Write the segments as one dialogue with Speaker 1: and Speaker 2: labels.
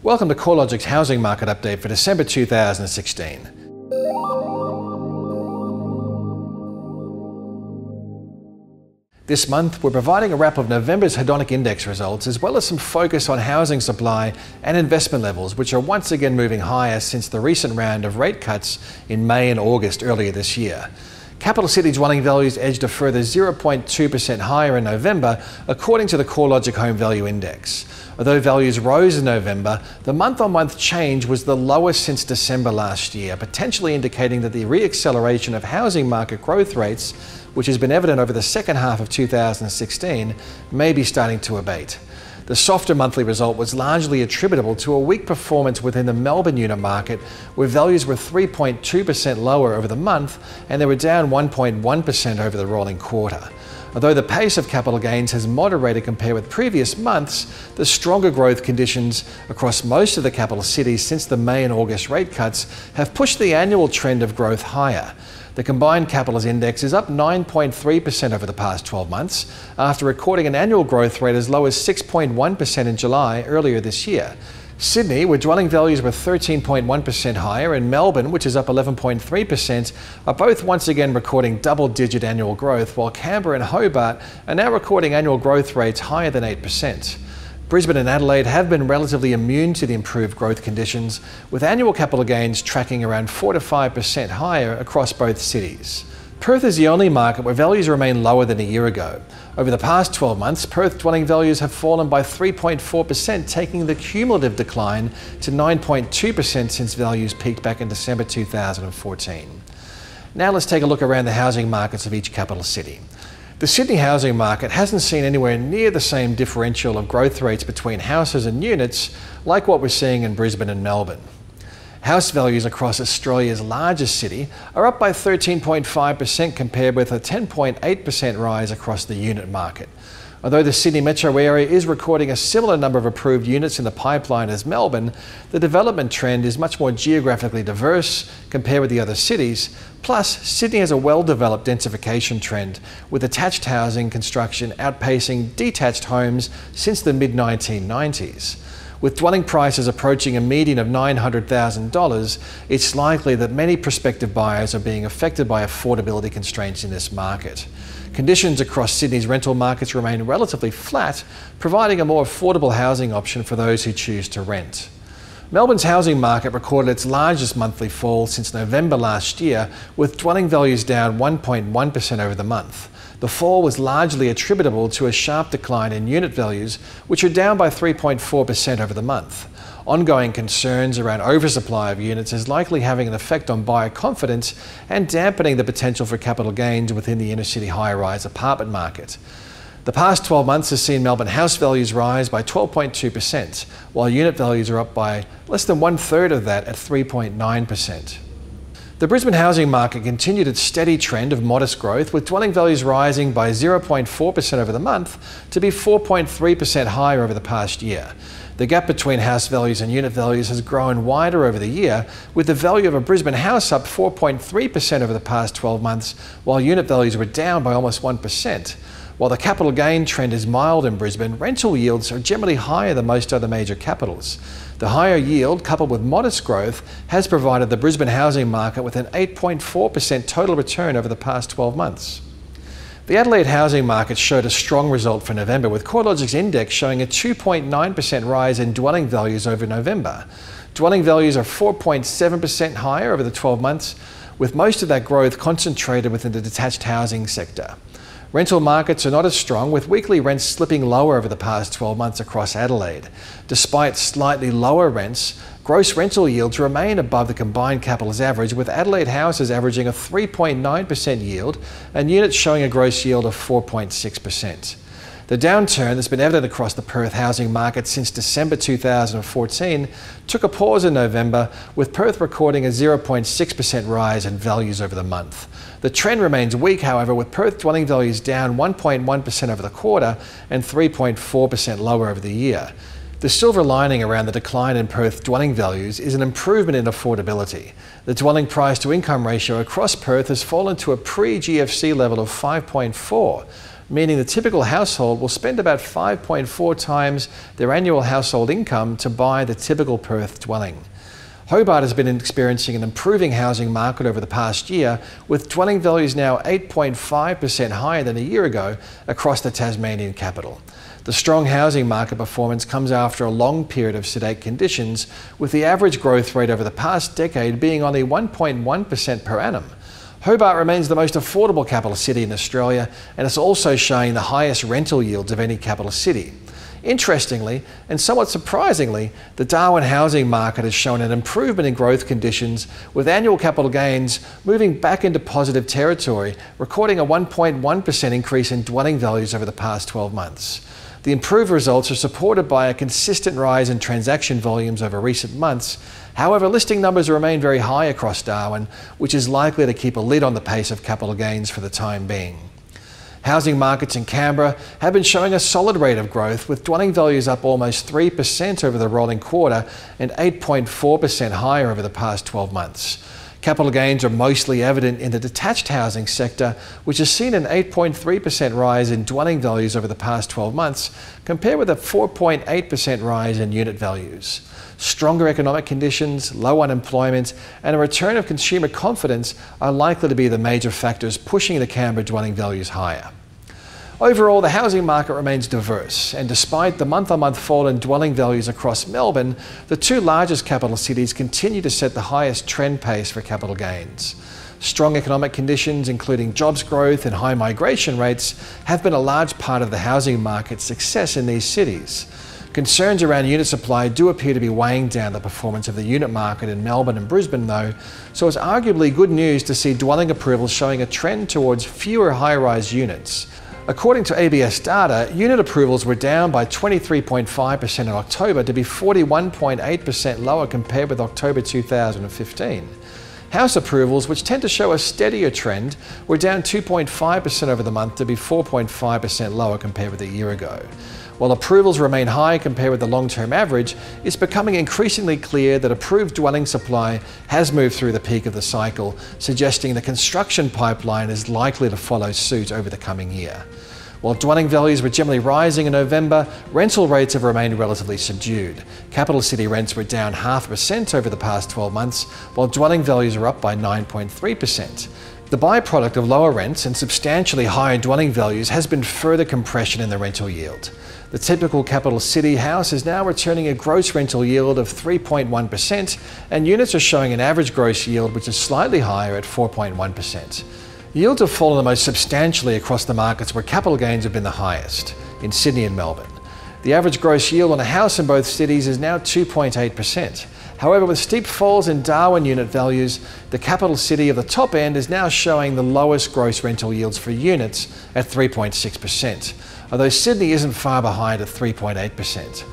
Speaker 1: Welcome to CoreLogic's housing market update for December 2016. This month, we're providing a wrap of November's Hedonic index results, as well as some focus on housing supply and investment levels, which are once again moving higher since the recent round of rate cuts in May and August earlier this year. Capital city dwelling values edged a further 0.2% higher in November, according to the CoreLogic Home Value Index. Although values rose in November, the month-on-month change was the lowest since December last year, potentially indicating that the re-acceleration of housing market growth rates, which has been evident over the second half of 2016, may be starting to abate. The softer monthly result was largely attributable to a weak performance within the Melbourne unit market, where values were 3.2% lower over the month and they were down 1.1% over the rolling quarter. Although the pace of capital gains has moderated compared with previous months, the stronger growth conditions across most of the capital cities since the May and August rate cuts have pushed the annual trend of growth higher. The combined capitals index is up 9.3% over the past 12 months, after recording an annual growth rate as low as 6.1% in July earlier this year. Sydney, where dwelling values were 13.1% higher, and Melbourne, which is up 11.3%, are both once again recording double-digit annual growth, while Canberra and Hobart are now recording annual growth rates higher than 8%. Brisbane and Adelaide have been relatively immune to the improved growth conditions, with annual capital gains tracking around 4 to 5% higher across both cities. Perth is the only market where values remain lower than a year ago. Over the past 12 months, Perth dwelling values have fallen by 3.4%, taking the cumulative decline to 9.2% since values peaked back in December 2014. Now let's take a look around the housing markets of each capital city. The Sydney housing market hasn't seen anywhere near the same differential of growth rates between houses and units like what we're seeing in Brisbane and Melbourne. House values across Australia's largest city are up by 13.5% compared with a 10.8% rise across the unit market. Although the Sydney metro area is recording a similar number of approved units in the pipeline as Melbourne, the development trend is much more geographically diverse compared with the other cities. Plus, Sydney has a well-developed densification trend, with attached housing construction outpacing detached homes since the mid-1990s. With dwelling prices approaching a median of $900,000, it's likely that many prospective buyers are being affected by affordability constraints in this market. Conditions across Sydney's rental markets remain relatively flat, providing a more affordable housing option for those who choose to rent. Melbourne's housing market recorded its largest monthly fall since November last year, with dwelling values down 1.1% over the month. The fall was largely attributable to a sharp decline in unit values, which are down by 3.4% over the month. Ongoing concerns around oversupply of units is likely having an effect on buyer confidence and dampening the potential for capital gains within the inner-city high-rise apartment market. The past 12 months has seen Melbourne house values rise by 12.2%, while unit values are up by less than one-third of that at 3.9%. The Brisbane housing market continued its steady trend of modest growth, with dwelling values rising by 0.4% over the month to be 4.3% higher over the past year. The gap between house values and unit values has grown wider over the year, with the value of a Brisbane house up 4.3% over the past 12 months, while unit values were down by almost 1%. While the capital gain trend is mild in Brisbane, rental yields are generally higher than most other major capitals. The higher yield, coupled with modest growth, has provided the Brisbane housing market with an 8.4% total return over the past 12 months. The Adelaide housing market showed a strong result for November, with CoreLogic's index showing a 2.9% rise in dwelling values over November. Dwelling values are 4.7% higher over the 12 months, with most of that growth concentrated within the detached housing sector. Rental markets are not as strong, with weekly rents slipping lower over the past 12 months across Adelaide. Despite slightly lower rents, gross rental yields remain above the combined capitals average, with Adelaide houses averaging a 3.9% yield and units showing a gross yield of 4.6%. The downturn that's been evident across the Perth housing market since December 2014 took a pause in November, with Perth recording a 0.6% rise in values over the month. The trend remains weak, however, with Perth dwelling values down 1.1% over the quarter and 3.4% lower over the year. The silver lining around the decline in Perth dwelling values is an improvement in affordability. The dwelling price to income ratio across Perth has fallen to a pre-GFC level of 5.4. meaning the typical household will spend about 5.4 times their annual household income to buy the typical Perth dwelling. Hobart has been experiencing an improving housing market over the past year, with dwelling values now 8.5% higher than a year ago across the Tasmanian capital. The strong housing market performance comes after a long period of sedate conditions, with the average growth rate over the past decade being only 1.1% per annum. Hobart remains the most affordable capital city in Australia, and it's also showing the highest rental yields of any capital city. Interestingly, and somewhat surprisingly, the Darwin housing market has shown an improvement in growth conditions, with annual capital gains moving back into positive territory, recording a 1.1% increase in dwelling values over the past 12 months. The improved results are supported by a consistent rise in transaction volumes over recent months. However, listing numbers remain very high across Darwin, which is likely to keep a lid on the pace of capital gains for the time being. Housing markets in Canberra have been showing a solid rate of growth, with dwelling values up almost 3% over the rolling quarter and 8.4% higher over the past 12 months. Capital gains are mostly evident in the detached housing sector, which has seen an 8.3% rise in dwelling values over the past 12 months, compared with a 4.8% rise in unit values. Stronger economic conditions, low unemployment, and a return of consumer confidence are likely to be the major factors pushing the Canberra dwelling values higher. Overall, the housing market remains diverse, and despite the month-on-month fall in dwelling values across Melbourne, the two largest capital cities continue to set the highest trend pace for capital gains. Strong economic conditions, including jobs growth and high migration rates, have been a large part of the housing market's success in these cities. Concerns around unit supply do appear to be weighing down the performance of the unit market in Melbourne and Brisbane, though, so it's arguably good news to see dwelling approvals showing a trend towards fewer high-rise units. According to ABS data, unit approvals were down by 23.5% in October to be 41.8% lower compared with October 2015. House approvals, which tend to show a steadier trend, were down 2.5% over the month to be 4.5% lower compared with a year ago. While approvals remain high compared with the long-term average, it's becoming increasingly clear that approved dwelling supply has moved through the peak of the cycle, suggesting the construction pipeline is likely to follow suit over the coming year. While dwelling values were generally rising in November, rental rates have remained relatively subdued. Capital city rents were down 0.5% over the past 12 months, while dwelling values are up by 9.3%. The byproduct of lower rents and substantially higher dwelling values has been further compression in the rental yield. The typical capital city house is now returning a gross rental yield of 3.1%, and units are showing an average gross yield which is slightly higher at 4.1%. Yields have fallen the most substantially across the markets where capital gains have been the highest, in Sydney and Melbourne. The average gross yield on a house in both cities is now 2.8%. However, with steep falls in Darwin unit values, the capital city of the top end is now showing the lowest gross rental yields for units at 3.6%, although Sydney isn't far behind at 3.8%.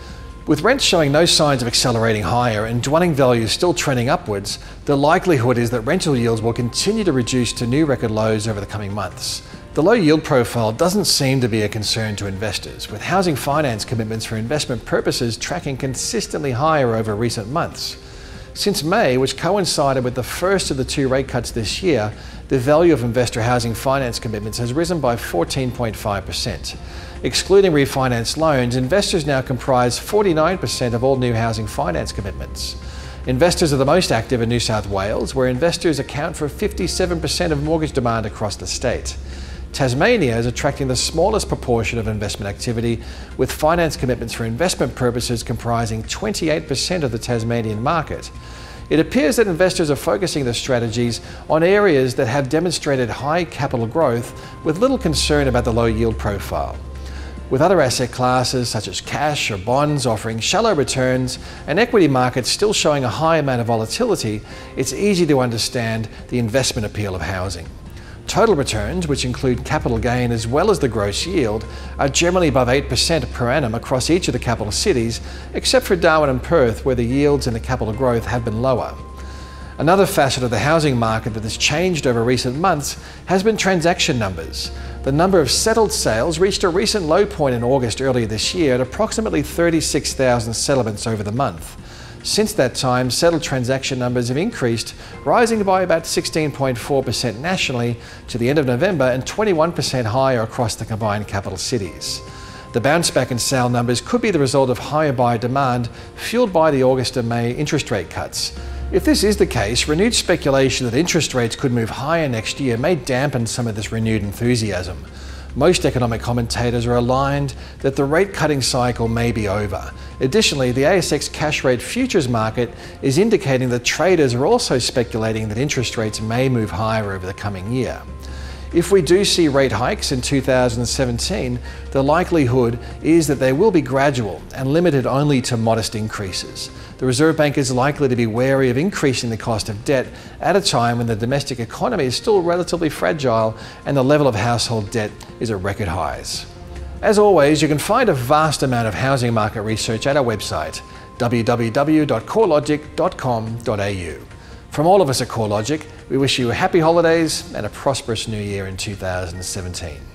Speaker 1: With rents showing no signs of accelerating higher and dwelling values still trending upwards, the likelihood is that rental yields will continue to reduce to new record lows over the coming months. The low yield profile doesn't seem to be a concern to investors, with housing finance commitments for investment purposes tracking consistently higher over recent months. Since May, which coincided with the first of the two rate cuts this year, the value of investor housing finance commitments has risen by 14.5%. Excluding refinance loans, investors now comprise 49% of all new housing finance commitments. Investors are the most active in New South Wales, where investors account for 57% of mortgage demand across the state. Tasmania is attracting the smallest proportion of investment activity, with finance commitments for investment purposes comprising 28% of the Tasmanian market. It appears that investors are focusing their strategies on areas that have demonstrated high capital growth, with little concern about the low yield profile. With other asset classes such as cash or bonds offering shallow returns and equity markets still showing a high amount of volatility, it's easy to understand the investment appeal of housing. Total returns, which include capital gain as well as the gross yield, are generally above 8% per annum across each of the capital cities, except for Darwin and Perth, where the yields and the capital growth have been lower. Another facet of the housing market that has changed over recent months has been transaction numbers. The number of settled sales reached a recent low point in August earlier this year at approximately 36,000 settlements over the month. Since that time, settled transaction numbers have increased, rising by about 16.4% nationally to the end of November and 21% higher across the combined capital cities. The bounce back in sale numbers could be the result of higher buyer demand fueled by the August and May interest rate cuts. If this is the case, renewed speculation that interest rates could move higher next year may dampen some of this renewed enthusiasm. Most economic commentators are aligned that the rate cutting cycle may be over. Additionally, the ASX cash rate futures market is indicating that traders are also speculating that interest rates may move higher over the coming year. If we do see rate hikes in 2017, the likelihood is that they will be gradual and limited only to modest increases. The Reserve Bank is likely to be wary of increasing the cost of debt at a time when the domestic economy is still relatively fragile and the level of household debt is at record highs. As always, you can find a vast amount of housing market research at our website, www.corelogic.com.au. From all of us at CoreLogic, we wish you happy holidays and a prosperous new year in 2017.